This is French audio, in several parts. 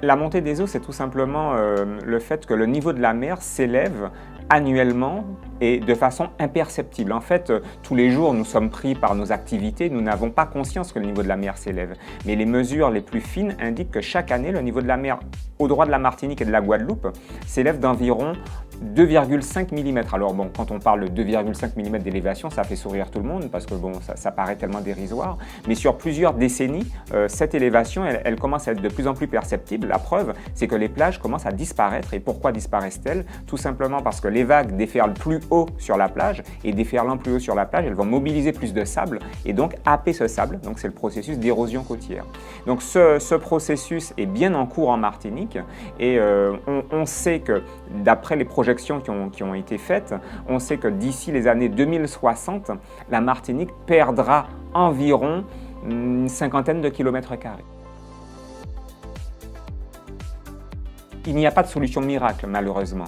La montée des eaux, c'est tout simplement le fait que le niveau de la mer s'élève annuellement et de façon imperceptible. En fait, tous les jours, nous sommes pris par nos activités, nous n'avons pas conscience que le niveau de la mer s'élève. Mais les mesures les plus fines indiquent que chaque année, le niveau de la mer au droit de la Martinique et de la Guadeloupe s'élève d'environ 2,5 mm. Alors bon, quand on parle de 2,5 mm d'élévation, ça fait sourire tout le monde parce que bon, ça paraît tellement dérisoire. Mais sur plusieurs décennies, cette élévation, elle commence à être de plus en plus perceptible. La preuve, c'est que les plages commencent à disparaître. Et pourquoi disparaissent-elles? Tout simplement parce que les vagues déferlent plus haut sur la plage et déferlant plus haut sur la plage, elles vont mobiliser plus de sable et donc happer ce sable. Donc c'est le processus d'érosion côtière. Donc ce processus est bien en cours en Martinique et on sait que d'après les projections qui ont été faites, on sait que d'ici les années 2060, la Martinique perdra environ une cinquantaine de kilomètres carrés. Il n'y a pas de solution miracle, malheureusement.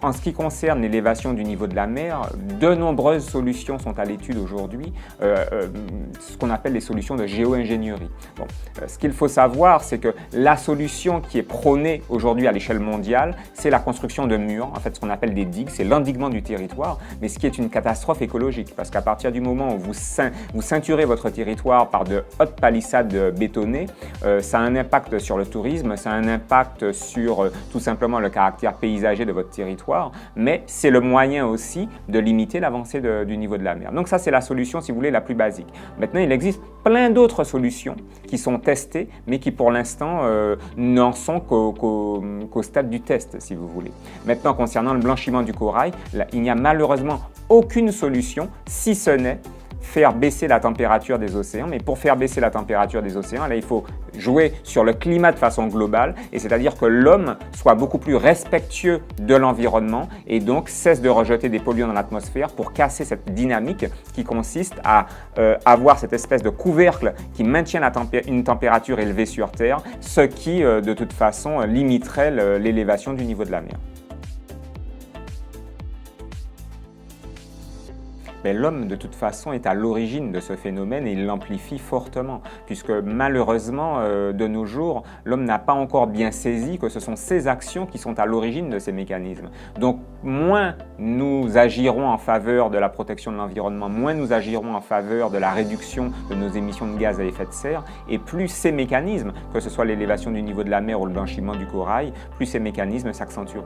En ce qui concerne l'élévation du niveau de la mer, de nombreuses solutions sont à l'étude aujourd'hui, ce qu'on appelle les solutions de géo-ingénierie. Bon, ce qu'il faut savoir, c'est que la solution qui est prônée aujourd'hui à l'échelle mondiale, c'est la construction de murs, en fait ce qu'on appelle des digues, c'est l'endiguement du territoire, mais ce qui est une catastrophe écologique, parce qu'à partir du moment où vous ceinturez votre territoire par de hautes palissades bétonnées, ça a un impact sur le tourisme, ça a un impact sur tout simplement le caractère paysager de votre territoire, mais c'est le moyen aussi de limiter l'avancée du niveau de la mer. Donc ça, c'est la solution, si vous voulez, la plus basique. Maintenant, il existe plein d'autres solutions qui sont testées, mais qui pour l'instant n'en sont qu'au stade du test, si vous voulez. Maintenant, concernant le blanchiment du corail, là, il n'y a malheureusement aucune solution, si ce n'est faire baisser la température des océans. Mais pour faire baisser la température des océans, là, il faut jouer sur le climat de façon globale, et c'est-à-dire que l'homme soit beaucoup plus respectueux de l'environnement et donc cesse de rejeter des polluants dans l'atmosphère pour casser cette dynamique qui consiste à avoir cette espèce de couvercle qui maintient une température élevée sur Terre, ce qui, de toute façon, limiterait l'élévation du niveau de la mer. Mais l'homme, de toute façon, est à l'origine de ce phénomène et il l'amplifie fortement, puisque malheureusement, de nos jours, l'homme n'a pas encore bien saisi que ce sont ces actions qui sont à l'origine de ces mécanismes. Donc, moins nous agirons en faveur de la protection de l'environnement, moins nous agirons en faveur de la réduction de nos émissions de gaz à effet de serre, et plus ces mécanismes, que ce soit l'élévation du niveau de la mer ou le blanchiment du corail, plus ces mécanismes s'accentueront.